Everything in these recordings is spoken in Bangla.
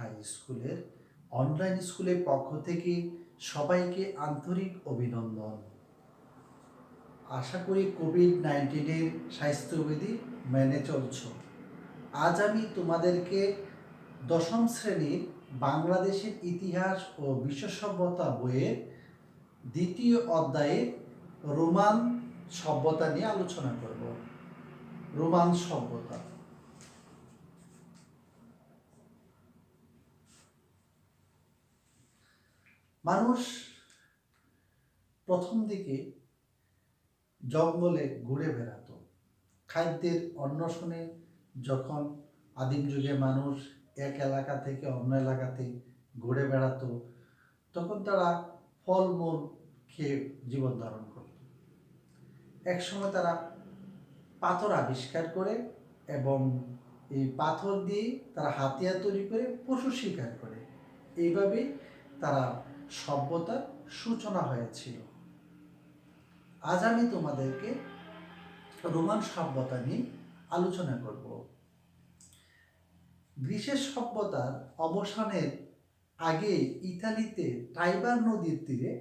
হাই স্কুলের অনলাইন স্কুলের পক্ষ থেকে সবাইকে আন্তরিক অভিনন্দন। আশা করি কোভিড-19 স্বাস্থ্যবিধি মেনে চলছ। আজ আমি তোমাদেরকে দশম শ্রেণীর বাংলাদেশের ইতিহাস ও বিশ্ব সভ্যতা বইয়ের দ্বিতীয় অধ্যায়ে রোমান সভ্যতা নিয়ে আলোচনা করব। রোমান সভ্যতা। মানুষ প্রথম দিকে জঙ্গলে ঘুরে বেড়াতো খাদ্যের অন্বেষণে। যখন আদিম যুগে মানুষ এক এলাকা থেকে অন্য এলাকাতে ঘুরে বেড়াতো, তখন তারা ফলমূল খেয়ে জীবন ধারণ করত। একসময় তারা পাথর আবিষ্কার করে এবং এই পাথর দিয়ে তারা হাতিয়ার তৈরি করে পশু শিকার করে। এইভাবেই তারা সভ্যতার সূচনা হয়েছিল। আজ আমি তোমাদেরকে রোমান সভ্যতা নিয়ে আলোচনা করব। গ্রিসের সভ্যতার অবসানের আগে ইতালিতে টাইবার নদীর তীরে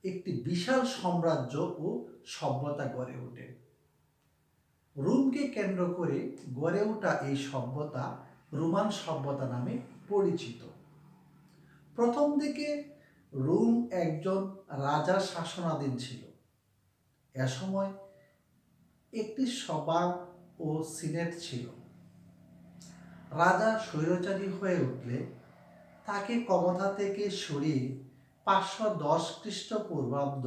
একটি বিশাল সাম্রাজ্য ও সভ্যতা গড়ে ওঠে। রোমকে কেন্দ্র করে গড়ে ওঠা এই সভ্যতা রোমান সভ্যতা নামে পরিচিত। প্রথম দিকে রোম একজন রাজার শাসনাধীন ছিল। এ সময় একটি সভা ও সিনেট ছিল। রাজা স্বৈরাচারী হয়ে উঠলে তাকে ক্ষমতা থেকে সরিয়ে 510 খ্রিস্টপূর্বাব্দ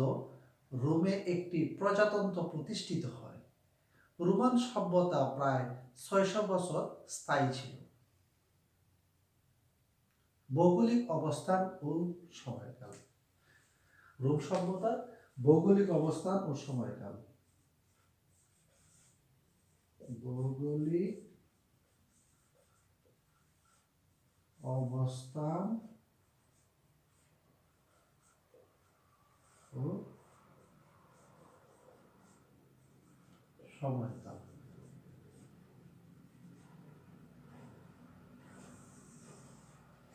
রোমে একটি প্রজাতন্ত্র প্রতিষ্ঠিত হয়। রোমান সভ্যতা প্রায় 600 বছর স্থায়ী ছিল। ভৌগোলিক অবস্থান ও সময়কাল। রোম সভ্যতার ভৌগোলিক অবস্থান ও সময়কাল। ভৌগোলিক অবস্থান ও সময়কাল।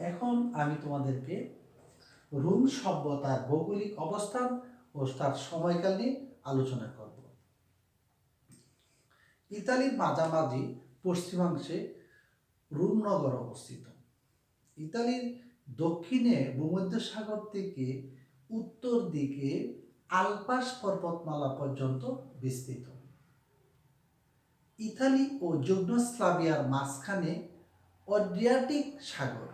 এখন আমি তোমাদেরকে রোম সভ্যতার ভৌগোলিক অবস্থান ও তার সময়কাল নিয়ে আলোচনা করব। ইতালির মাঝামাঝি পশ্চিমাংশে রোম নগর অবস্থিত। ইতালির দক্ষিণে ভূমধ্যসাগর থেকে উত্তর দিকে আলপাস পর্বতমালা পর্যন্ত বিস্তৃত। ইতালি ও যুগ্নস্লাভিয়ার মাঝখানে অ্যাড্রিয়াটিক সাগর।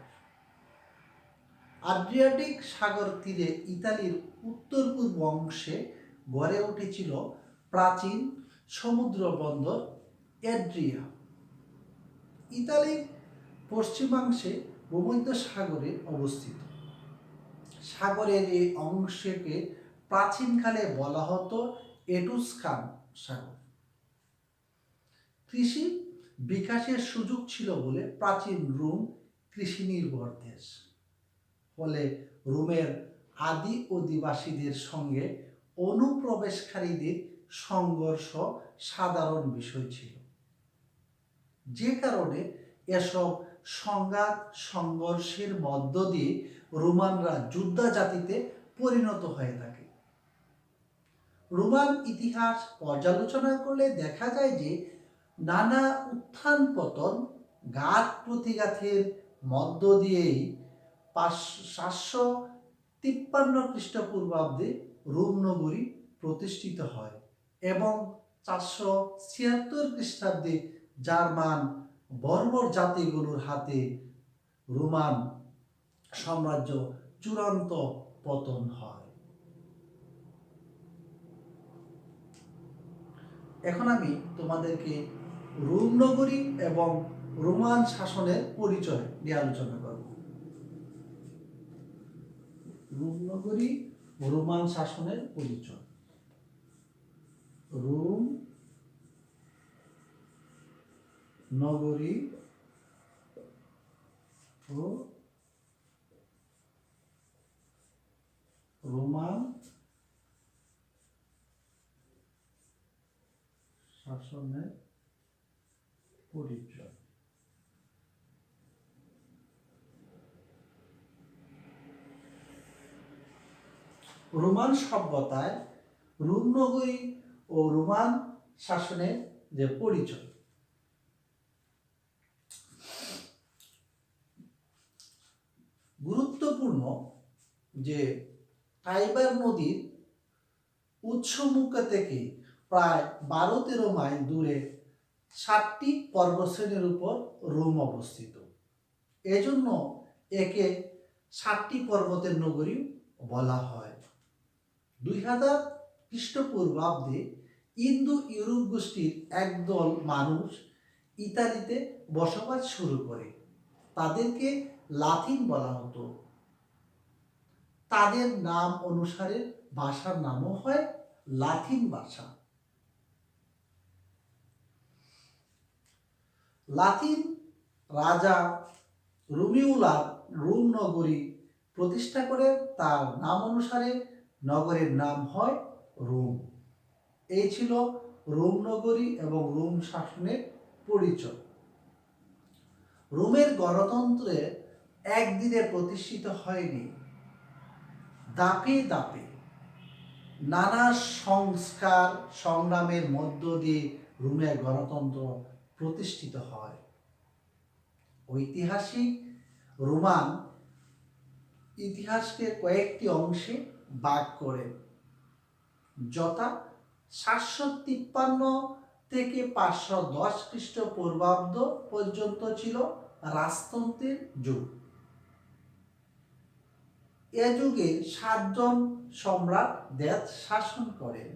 আড্রিয়াটিক সাগর তীরে ইতালির উত্তর পূর্ব অংশে গড়ে উঠেছিল প্রাচীন সমুদ্র বন্দর অ্যাড্রিয়া। ইতালির পশ্চিমাংশে ভূমধ্যসাগরে অবস্থিত। সাগরের এই অংশকে প্রাচীনকালে বলা হতো এটুসকান সাগর। কৃষি বিকাশের সুযোগ ছিল বলে প্রাচীন রোম কৃষি নির্ভর দেশ। ফলে রোমের আদি অধিবাসীদের সঙ্গে অনুপ্রবেশকারীদের সংঘর্ষ সাধারণ বিষয় ছিল, যে কারণে এসব সংঘাত সংঘর্ষের মধ্য দিয়ে রোমানরা যোদ্ধা জাতিতে পরিণত হয়ে থাকে। রোমান ইতিহাস পর্যালোচনা করলে দেখা যায় যে নানা উত্থান পতন, ঘাত প্রতিঘাতের মধ্য দিয়েই 753 খ্রিস্টপূর্বাব্দে রোম নগরী প্রতিষ্ঠিত হয় এবং 476 খ্রিস্টাব্দে জার্মান বর্বর জাতিগুলোর হাতে রোমান সাম্রাজ্য চূড়ান্ত পতন হয়। এখন আমি তোমাদেরকে রোম নগরী এবং রোমান শাসনের পরিচয় নিয়ে আলোচনা করব। রোম নগরী ও রোমান শাসনের পরিচয়। রোম নগরী ও রোমান শাসনের পরিচয়। রোমান সভ্যতায় রোম নগরী ও রোমান শাসনের যে পরিচয়। গুরুত্বপূর্ণ যে টাইবার নদীর উৎসমুখ থেকে প্রায় 12-13 মাইল দূরে 7টি পর্বতশ্রেণীর উপর রোম অবস্থিত। এজন্য একে 7টি পর্বতের নগরী বলা হয়। 2000 খ্রিস্টপূর্বাব্দে ইন্দো ইউরোপ গোষ্ঠীর একদল মানুষ ইতালিতে বসবাস শুরু করে। তাদেরকে লাতিন বলা হতো। তাদের নাম অনুসারে ভাষার নামও হয় লাতিন ভাষা। লাতিন রাজা রোমিউলার রোম নগরী প্রতিষ্ঠা করে, তার নাম অনুসারে নগরের নাম হয় রোম। এই ছিল রোম নগরী এবং রোম শাসনের পরিচয়। রোমের গণতন্ত্রে একদিনে প্রতিষ্ঠিত হয়নি, দাপে দাপে নানা সংস্কার সংগ্রামের মধ্য দিয়ে রোমের গণতন্ত্র প্রতিষ্ঠিত হয়। ঐতিহাসিক রোমান ইতিহাসকে কয়েকটি অংশে ভাগ করেন, যথা 753 থেকে 510 খ্রিস্টপূর্বাব্দ পর্যন্ত ছিল রাজতন্ত্রের যুগ। এ যুগে 7 জন সম্রাট দেশ শাসন করেন।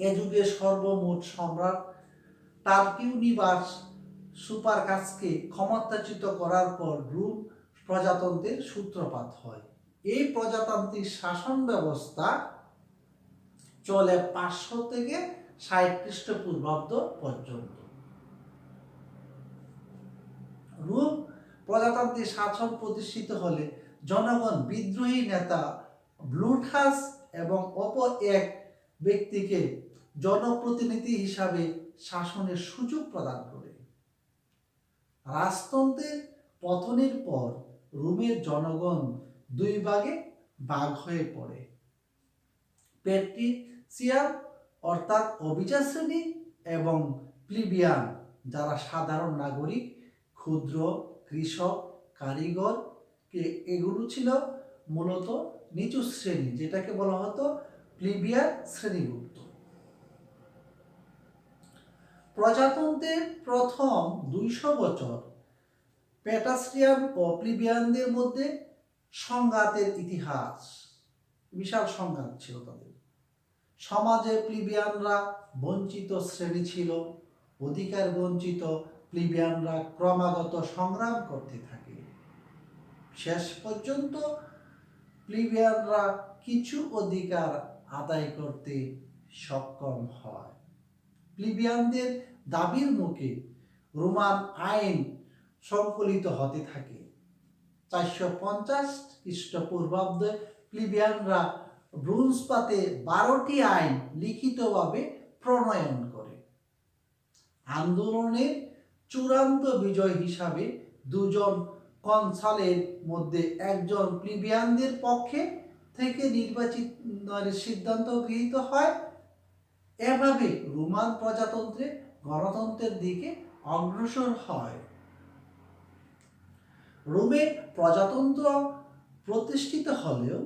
এ যুগে সর্বমোট সম্রাট টার্কিউনিবাস সুপারকাসকে ক্ষমতাচ্যুত করার পর রোম প্রজাতন্ত্রের সূত্রপাত হয়। এই প্রজাতান্ত্রিক শাসন ব্যবস্থা চলে 500 থেকে 60 খ্রিস্টপূর্বাব্দ পর্যন্ত। রোম প্রজাতান্ত্রিক শাসন প্রতিষ্ঠিত হলে জনগণ বিদ্রোহী নেতা ব্লুটাস এবং অপর এক ব্যক্তিকে জনপ্রতিনিধি হিসাবে শাসনের সুযোগ প্রদান করে। রাজতন্ত্রের পতনের পর রোমের জনগণ 2 ভাগে ভাগ হয়ে পড়ে। প্যাট্রিসিয়ান অর্থাৎ অভিজাত শ্রেণী এবং প্লিবিয়ান যারা সাধারণ নাগরিক, ক্ষুদ্র কৃষক, কারিগর, এগুলো ছিল মূলত নিচু শ্রেণী, যেটাকে বলা হতো প্লিবিয়ান শ্রেণীভুক্ত। প্রজাতন্ত্রের প্রথম 200 বছর প্যাট্রিসিয়ান ও প্লিবিয়ানদের মধ্যে সংঘাতের ইতিহাস। বিশাল সংঘাত ছিল তাদের। সমাজে প্লিবিয়ানরা বঞ্চিত শ্রেণী ছিল। অধিকার বঞ্চিত প্লিবিয়ানরা ক্রমাগত সংগ্রাম করতে থাকে। শেষ পর্যন্ত প্লিবিয়ানরা কিছু অধিকার আদায় করতে সক্ষম হয়। প্লিবিয়ানদের দাবির মুখে রোমান আইন সংকলিত হতে থাকে। 450 খ্রিস্টপূর্বাব্দে প্লিবিয়ানরা ব্রোঞ্জ পাতে 12টি আইন লিখিতভাবে প্রণয়ন করে। আন্দোলনের চূড়ান্ত বিজয় হিসাবে 2 জন কনসালের মধ্যে একজন প্লিবিয়ানদের পক্ষে থেকে নির্বাচিত সিদ্ধান্ত গৃহীত হয়। এভাবে রোমান প্রজাতন্ত্রে গণতন্ত্রের দিকে অগ্রসর হয়। রোমে প্রজাতন্ত্র প্রতিষ্ঠিত হলেও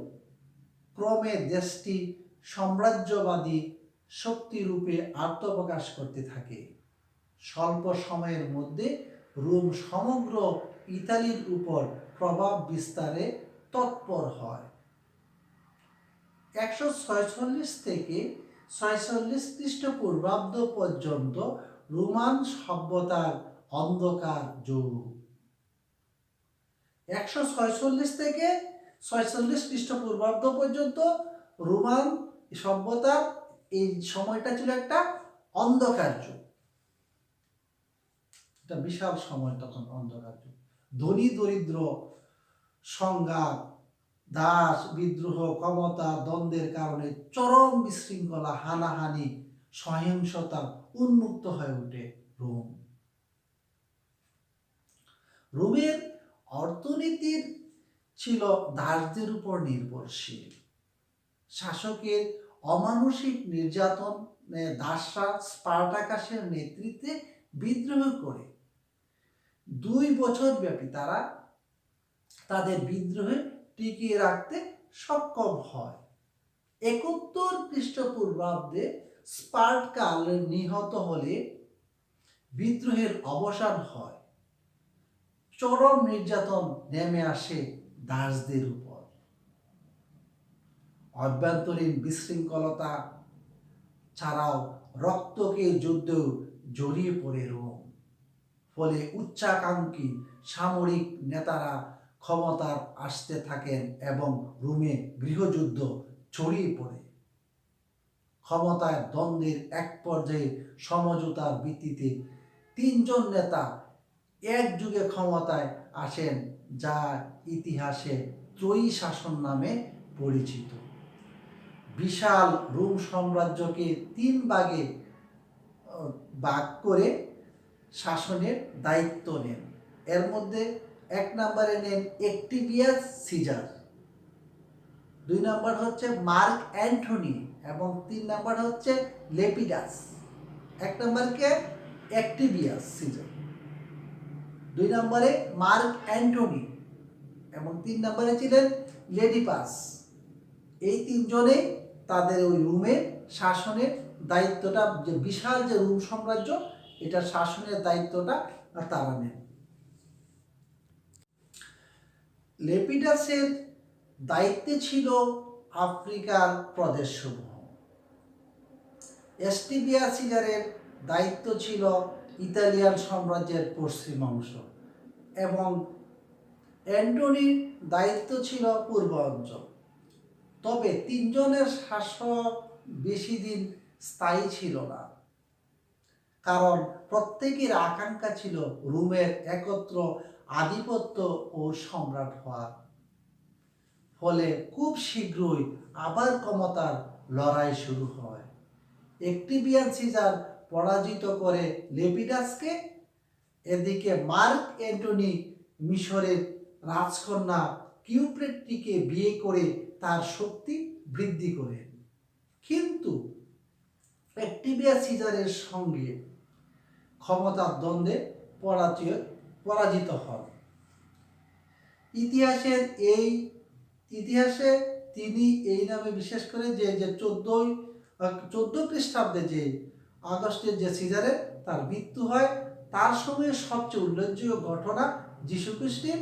ক্রমে দেশটি সাম্রাজ্যবাদী শক্তিরূপে আত্মপ্রকাশ করতে থাকে। স্বল্প সময়ের মধ্যে রোম সমগ্র ইতালির উপর প্রভাব বিস্তারে তৎপর হয়। 146 থেকে 46 খ্রিস্টপূর্বাব্দ পর্যন্ত রোমান সভ্যতার অন্ধকার যুগ। 146 থেকে 46 খ্রিস্টপূর্বাব্দ পর্যন্ত রোমান সভ্যতার এই সময়টা ছিল একটা অন্ধকার যুগ। এটা বিশাল সময় তখন অন্ধকার যুগ। ধনী দরিদ্র সংঘাত, দাস বিদ্রোহ, ক্ষমতা দ্বন্দ্বের কারণে চরম বিশৃঙ্খলা, হানাহানি, সহিংসতা উন্মুক্ত হয়ে ওঠে রোম। রোমের অর্থনীতির ছিল দাসদের উপর নির্ভরশীল। শাসকের অমানুষিক নির্যাতনে দাসরা স্পার্টাকাসের নেতৃত্বে বিদ্রোহ করে 2 বছর ব্যাপী তারা তাদের বিদ্রোহে টিকিয়ে রাখতে সক্ষম হয়। 71 খ্রিস্টপূর্বাব্দে স্পার্টকাল নিহত হলে বিদ্রোহের অবসান হয়। চরম নির্যাতন নেমে আসে দাসদের উপর। অভ্যন্তরীণ বিশৃঙ্খলতা ছাড়াও রক্তকে যুদ্ধেও জড়িয়ে পড়ে রোম। ফলে উচ্চাকাঙ্ক্ষী সামরিক নেতারা ক্ষমতার আসতে থাকেন এবং রোমে গৃহযুদ্ধ ছড়িয়ে পড়ে। ক্ষমতায় দ্বন্দ্বের এক পর্যায়ে সমঝোতার ভিত্তিতে 3 জন নেতা একযুগে ক্ষমতায় আসেন, যা ইতিহাসে ত্রয়ী শাসন নামে পরিচিত। বিশাল রোম সাম্রাজ্যকে 3 ভাগে ভাগ করে শাসনের দায়িত্ব নেন। এর মধ্যে 1 নম্বরে নেন অ্যাক্টিভিয়াস সিজার, 2 নম্বর হচ্ছে মার্ক অ্যান্টনি এবং 3 নম্বর হচ্ছে লেপিডাস। 1 নম্বরকে অ্যাক্টিভিয়াস সিজার, 2 নম্বরে মার্ক অ্যান্টনি এবং 3 নম্বরে ছিলেন লেডিপাস। এই 3 জনে তাদের ওই রোমের শাসনের দায়িত্বটা, যে বিশাল যে রোম সাম্রাজ্য, এটা শাসনের দায়িত্বটা তারা নেন। লেপিডাসের দায়িত্বে ছিল আফ্রিকার প্রদেশসমূহ। অ্যাক্টিভিয়াস সিজারের দায়িত্ব ছিল ইতালিয়ান সাম্রাজ্যের পশ্চিম অংশ এবং অ্যান্টনির দায়িত্ব ছিল পূর্ব অঞ্চল। তবে 3 জনের শাসন বেশি দিন স্থায়ী ছিল না, কারণ প্রত্যেকের আকাঙ্ক্ষা ছিল রোমের একত্র আধিপত্য ও সম্রাট হওয়া। ফলে খুব শীঘ্রই আবার ক্ষমতার লড়াই শুরু হয়। অ্যাক্টিভিয়ান সিজার পরাজিত করে লেপিডাসকে। এদিকে মার্ক অ্যান্টনি মিশরের রাজকন্যা কিউপ্রেট্রিকে বিয়ে করে তার শক্তি বৃদ্ধি করেন, কিন্তু অ্যাক্টিভিয়াস সিজারের সঙ্গে ক্ষমতার দ্বন্দ্বে পরাজিত হন। ইতিহাসে তিনি এই নামে বিশেষ করে যে 14 খ্রিস্টাব্দে যে আগস্টের যে সিজারের তার মৃত্যু হয়, তার সময়ে সবচেয়ে উল্লেখযোগ্য ঘটনা যীশুখ্রিস্টের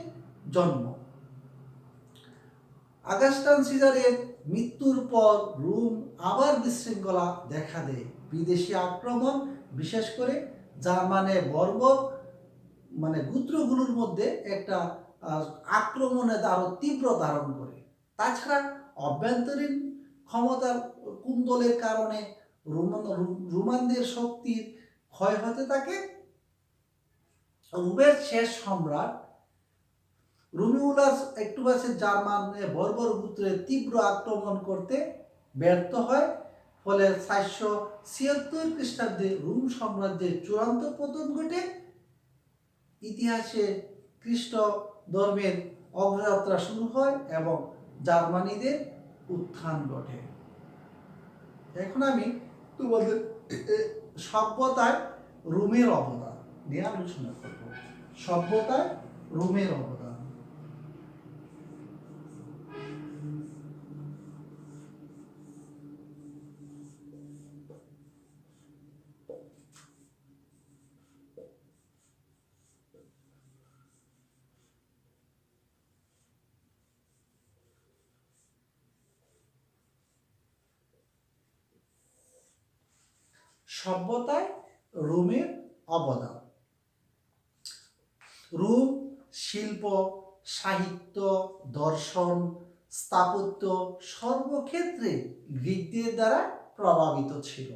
জন্ম। আগাস্টান সিজারের মৃত্যুর পর রোম আবার বিশৃঙ্খলা দেখা দেয়। বিদেশি আক্রমণ, বিশেষ করে জার্মানের বর্বর গোত্রগুলোর মধ্যে একটা আক্রমণে আরো তীব্র ধারণ করে। তাছাড়া অভ্যন্তরীণ ক্ষমতার কুন্দলের কারণে রোমানদের শক্তির ক্ষয় হতে থাকে। রোমের শেষ সম্রাট রোমিউলাস অ্যাক্টিভাসের জার্মান বর্বর গোত্রের তীব্র আক্রমণ করতে ব্যর্থ হয়। ফলে 476 খ্রিস্টাব্দে রোম সাম্রাজ্যের চূড়ান্ত পতন ঘটে। ইতিহাসে খ্রিস্ট ধর্মের অগ্রযাত্রা শুরু হয় এবং জার্মানিদের উত্থান ঘটে। এখন আমি তোমাদের সভ্যতায় রোমের অবদান নিয়ে আলোচনা করব। সভ্যতায় রোমের অবদান। সভ্যতায় রোমের অবদান। রোম শিল্প, সাহিত্য, দর্শন, স্থাপত্য সর্বক্ষেত্রে গ্রিকদের দ্বারা প্রভাবিত ছিল।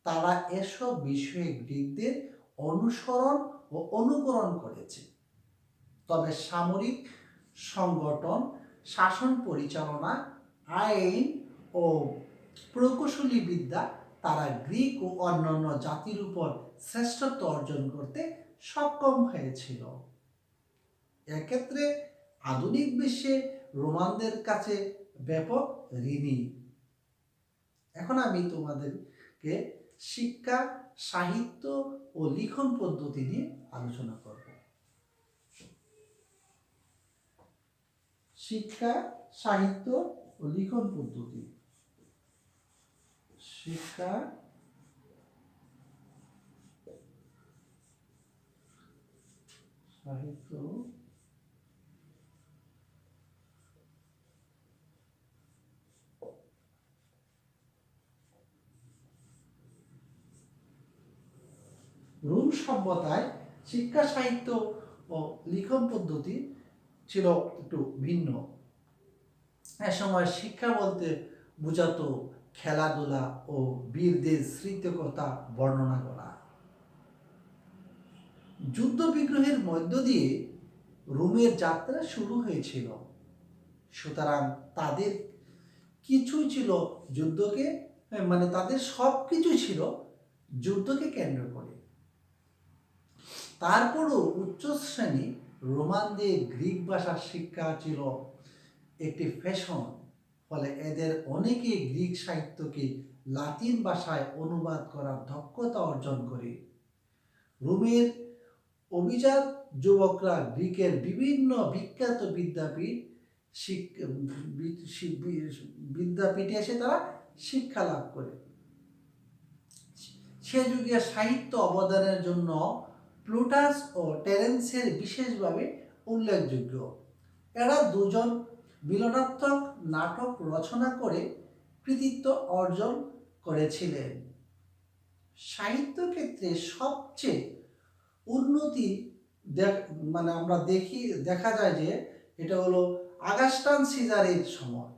তারা এসব বিষয়ে গ্রিকদের অনুসরণ ও অনুকরণ করেছে। তবে সামরিক সংগঠন, শাসন পরিচালনা, আইন ও প্রকৌশলী বিদ্যা তারা গ্রিক ও অন্যান্য জাতির উপর শ্রেষ্ঠত্ব অর্জন করতে সক্ষম হয়েছিল। এক্ষেত্রে আধুনিক বিশ্বে রোমানদের কাছে ব্যাপক ঋণী। এখন আমি তোমাদেরকে শিক্ষা, সাহিত্য ও লিখন পদ্ধতি নিয়ে আলোচনা করব। শিক্ষা, সাহিত্য ও লিখন পদ্ধতি। শিক্ষা, সাহিত্য রোম সভ্যতায় শিক্ষা, সাহিত্য ও লিখন পদ্ধতি ছিল একটু ভিন্ন। এক সময় শিক্ষা বলতে বোঝাতো খেলাধুলা ও বীরদের স্মৃতিকথা বর্ণনা করা। যুদ্ধ বিগ্রহের মধ্য দিয়ে রোমের যাত্রা শুরু হয়েছিল, সুতরাং তাদের কিছুই ছিল যুদ্ধকে, মানে তাদের সব কিছু ছিল যুদ্ধকে কেন্দ্র করে। তারপরও উচ্চ শ্রেণী রোমানদের গ্রিক ভাষার শিক্ষা ছিল একটি ফ্যাশন, ফলে এদের অনেকে গ্রিক সাহিত্যকে লাতিন ভাষায় অনুবাদ করার দক্ষতা অর্জন করে। রোমের অভিজাত যুবকরা গ্রিকের বিভিন্ন বিখ্যাত বিদ্যাপীঠে এসে তারা শিক্ষা লাভ করে। সে যুগে সাহিত্য অবদানের জন্য প্লুটাস ও টেরেন্সের বিশেষভাবে উল্লেখযোগ্য। এরা দুজন মিলনাত্মক নাটক রচনা করে কৃতিত্ব অর্জন করেছিলেন। সাহিত্য ক্ষেত্রে সবচেয়ে উন্নতি মানে আমরা দেখা যায় যে এটা হলো আগাস্টান সিজারের সময়।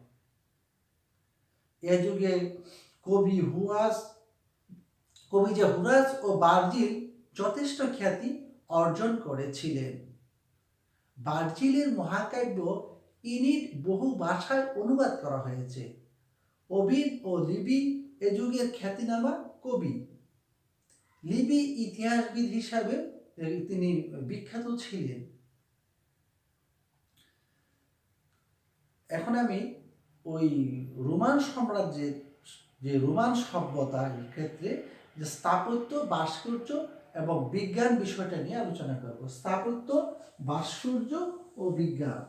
এ যুগে কবি হুরাস ও ভার্জিল যথেষ্ট খ্যাতি অর্জন করেছিলেন। ভার্জিলের মহাকাব্য ইনিড বহু ভাষায় অনুবাদ করা হয়েছে। ওভিড ও লিবি এ যুগের খ্যাতিনামা কবি। লিবি ইতিহাসবিদ হিসাবে তিনি বিখ্যাত ছিলেন। এখন আমি ওই রোমান সাম্রাজ্যের যে রোমান সভ্যতার ক্ষেত্রে যে স্থাপত্য, ভাস্কর্য এবং বিজ্ঞান বিষয়টা নিয়ে আলোচনা করব। স্থাপত্য, ভাস্কর্য ও বিজ্ঞান।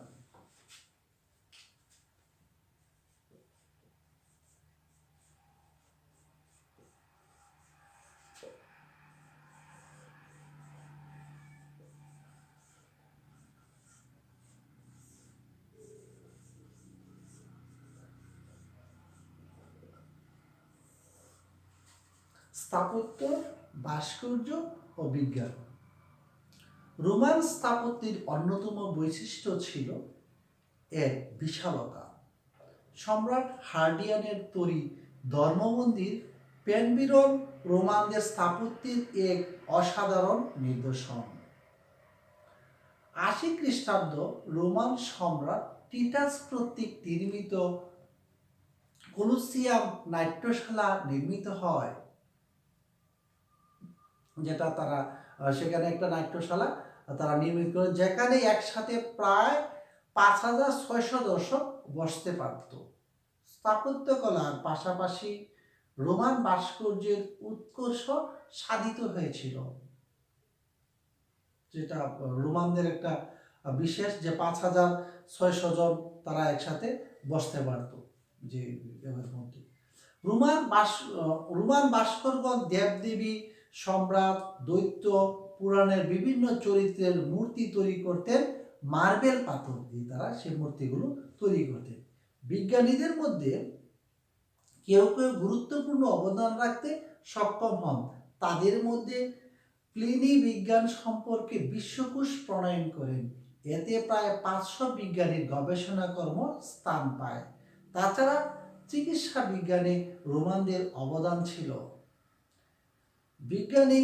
স্থাপত্য, ভাস্কর্য ও বিজ্ঞান। রোমান স্থাপত্যের অন্যতম বৈশিষ্ট্য ছিল এর বিশালতা। সম্রাট হার্ডিয়ানের তৈরি ধর্মমন্দির প্যানবিরন রোমানদের স্থাপত্যের এক অসাধারণ নিদর্শন। 80 খ্রিস্টাব্দ রোমান সম্রাট টিটাস কর্তৃক নির্মিত কলোসিয়াম নাট্যশালা নির্মিত হয়, যেটা তারা সেখানে একটা নাট্যশালা তারা নির্মিত করে, যেখানে একসাথে প্রায় 5600 দর্শক বসতে পারত। স্থাপত্যকলার পাশাপাশি রোমান ভাস্কর্যের উৎকর্ষ সাধিত হয়েছিল, যেটা রোমানদের একটা বিশেষ, যে 5600 জন তারা একসাথে বসতে পারত। যে মধ্যে রোমান ভাস্করগণ দেবদেবী, সম্রাট, দৈত্য, পুরাণের বিভিন্ন চরিত্রের মূর্তি তৈরি করতেন। মার্বেল পাথর দিয়ে তারা সেই মূর্তিগুলো তৈরি করতেন। বিজ্ঞানীদের মধ্যে কেউ কেউ গুরুত্বপূর্ণ অবদান রাখতে সক্ষম হন। তাদের মধ্যে প্লিনি বিজ্ঞান সম্পর্কে বিশ্বকোষ প্রণয়ন করেন। এতে প্রায় 500 বিজ্ঞানীর গবেষণা কর্ম স্থান পায়। তাছাড়া চিকিৎসা বিজ্ঞানে রোমানদের অবদান ছিল। বিজ্ঞানী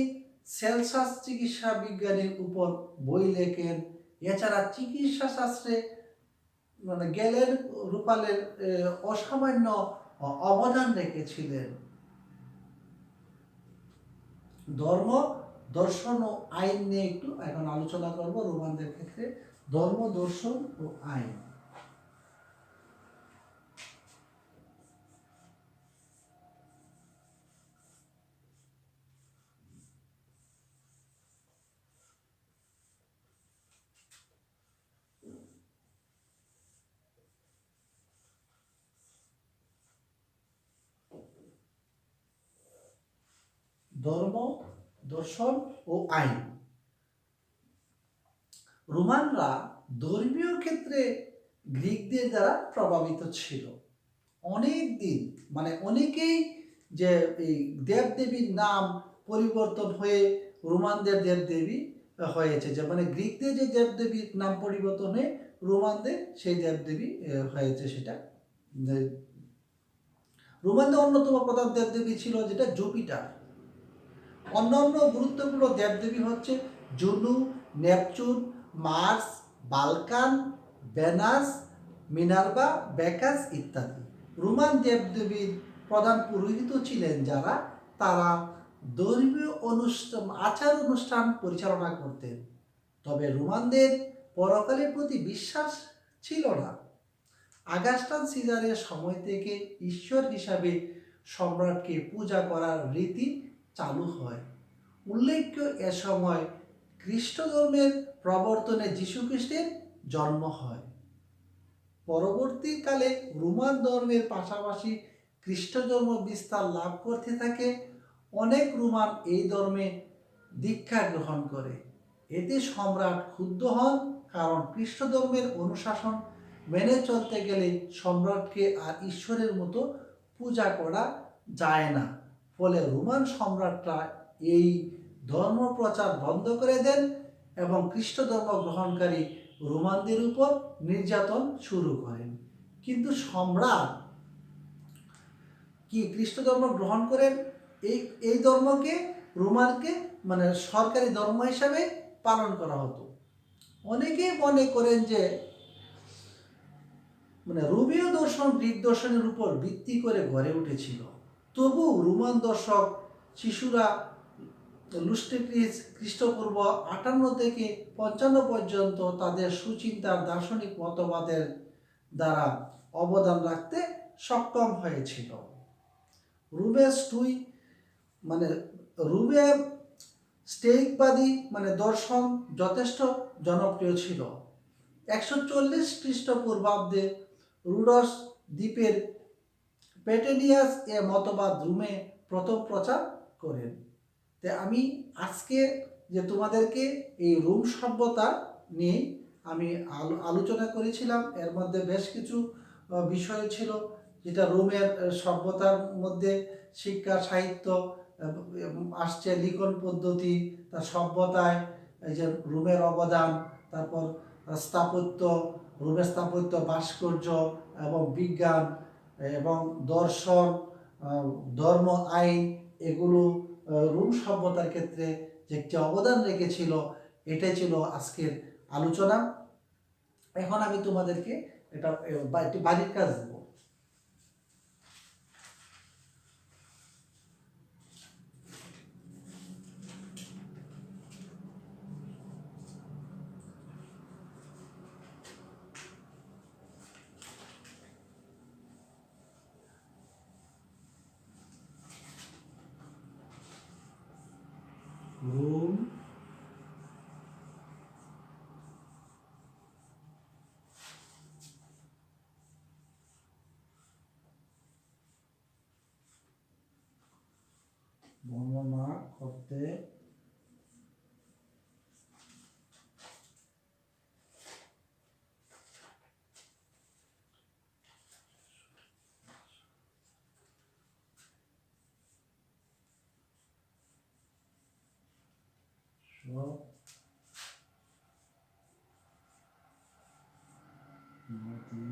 সেলসাস চিকিৎসা বিজ্ঞানের উপর বই লেখেন। এছাড়া চিকিৎসা শাস্ত্রে গ্যালেন রুপালের অসামান্য অবদান রেখেছিলেন। ধর্ম, দর্শন ও আইন নিয়ে একটু এখন আলোচনা করব রোমানদের ক্ষেত্রে। ধর্ম, দর্শন ও আইন। ধর্ম, দর্শন ও আইন। রোমানরা ধর্মীয় ক্ষেত্রে গ্রিকদের দ্বারা প্রভাবিত ছিল অনেক দিন। মানে অনেকেই যে এই দেবদেবীর নাম পরিবর্তন হয়ে রোমানদের দেবদেবী হয়েছে, যে মানে গ্রিকদের যে দেবদেবীর নাম পরিবর্তন হয়ে রোমানদের সেই দেবদেবী হয়েছে। সেটা রোমানদের অন্যতম প্রধান দেবদেবী ছিল যেটা জুপিটার। অন্যান্য গুরুত্বপূর্ণ দেবদেবী হচ্ছে Juno, Neptune, Mars, বালকান, venous, Minerva, baker's ইত্যাদি। রোমান দেবদেবীর প্রধান পুরোহিত ছিলেন যারা তারা ধর্মীয় অনুষ্ঠান, আচার অনুষ্ঠান পরিচালনা করতেন। তবে রোমানদের পরকালের প্রতি বিশ্বাস ছিল না। আগাস্টাস সিজারের সময় থেকে ঈশ্বর হিসাবে সম্রাটকে পূজা করার রীতি চালু হয়। উল্লেখ্য, এ সময় খ্রিস্ট ধর্মের প্রবর্তনে যীশুখ্রিস্টের জন্ম হয়। পরবর্তীকালে রোমান ধর্মের পাশাপাশি খ্রিস্ট ধর্ম বিস্তার লাভ করতে থাকে। অনেক রোমান এই ধর্মে দীক্ষা গ্রহণ করে। এতে সম্রাট ক্ষুব্ধ হন, কারণ খ্রিস্ট ধর্মের অনুশাসন মেনে চলতে গেলে সম্রাটকে আর ঈশ্বরের মতো পূজা করা যায় না। ফলে রোমান সম্রাটরা এই ধর্ম প্রচার বন্ধ করে দেন এবং খ্রিস্ট ধর্ম গ্রহণকারী রোমানদের উপর নির্যাতন শুরু করেন। কিন্তু সম্রাট কি খ্রিস্ট ধর্ম গ্রহণ করেন? এই ধর্মকে রোমানকে মানে সরকারি ধর্ম হিসাবে পালন করা হতো। অনেকেই মনে করেন যে মানে রোমীয় দর্শন গ্রিক দর্শনের উপর ভিত্তি করে গড়ে উঠেছিল। তবু রোমান দর্শক শিশুরা লুস্টেক্রিস খ্রিস্টপূর্ব 58 থেকে 55 পর্যন্ত তাদের সুচিন্তার দার্শনিক মতবাদের দ্বারা অবদান রাখতে সক্ষম হয়েছিল। রুবে স্টোইকবাদী মানে দর্শন যথেষ্ট জনপ্রিয় ছিল। 140 খ্রিস্টপূর্বাব্দে রোডস দ্বীপের পেটেনিয়াস এ মতবাদ রোমে প্রথম প্রচার করেন। তাই আমি আজকে যে তোমাদেরকে এই রোম সভ্যতা নিয়ে আমি আলোচনা করেছিলাম, এর মধ্যে বেশ কিছু বিষয় ছিল যেটা রোমের সভ্যতার মধ্যে শিক্ষা, সাহিত্য আসছে, লিখন পদ্ধতি, তার সভ্যতায় এই যে রোমের অবদান, তারপর স্থাপত্য, রোমের স্থাপত্য, ভাস্কর্য এবং বিজ্ঞান এবং দর্শন, ধর্ম, আইন, এগুলো রোম সভ্যতার ক্ষেত্রে যে একটি অবদান রেখেছিল, এটাই ছিল আজকের আলোচনা। এখন আমি তোমাদেরকে একটি বাড়ির কাজ দেব। রোম বর্ণনা করতে নদী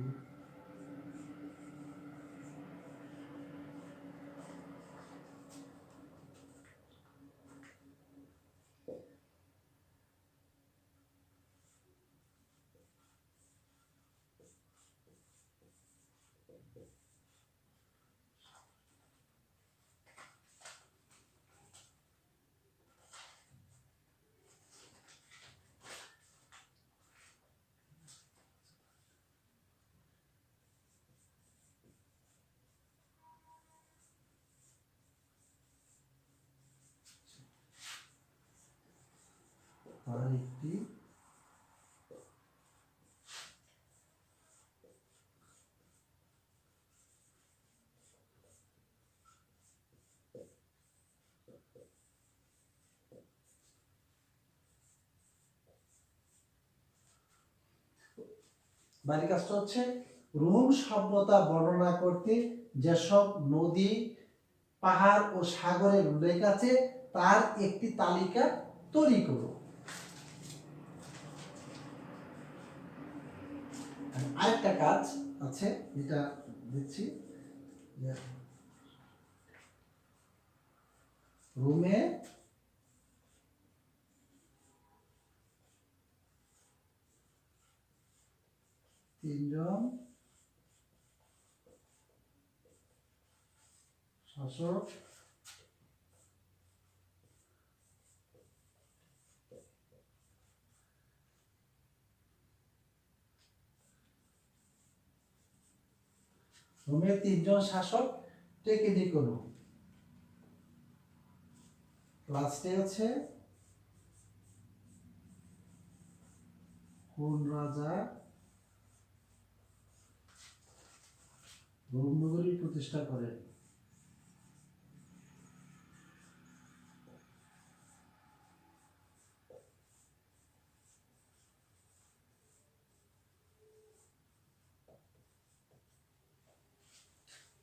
তার একটি বাড়ির কাজটা হচ্ছে রোম সভ্যতা বর্ণনা করতে যেসব নদী, পাহাড় ও সাগরের উল্লেখ আছে তার একটি তালিকা তৈরি করো। আরেকটা কাজ আছে, এটা দিচ্ছি, রোমে তিনজন শাসক রোমের তিনজন শাসক টেকে করো। লাস্টে আছে কোন রাজা রোম নগরী প্রতিষ্ঠা করেন।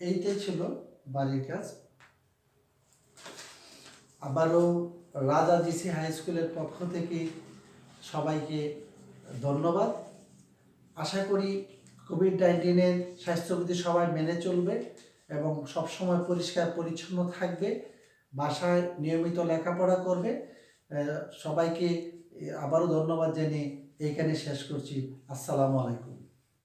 এইটাই ছিল বাড়ির কাজ। আবারও রাজা জিসি হাই স্কুলের পক্ষ থেকে সবাইকে ধন্যবাদ। আশা করি কোভিড-19-এর স্বাস্থ্যবিধি সবাই মেনে চলবে এবং সবসময় পরিষ্কার পরিচ্ছন্ন থাকবে, বাসায় নিয়মিত লেখাপড়া করবে। সবাইকে আবারও ধন্যবাদ জানিয়ে এইখানে শেষ করছি। আসসালামু আলাইকুম।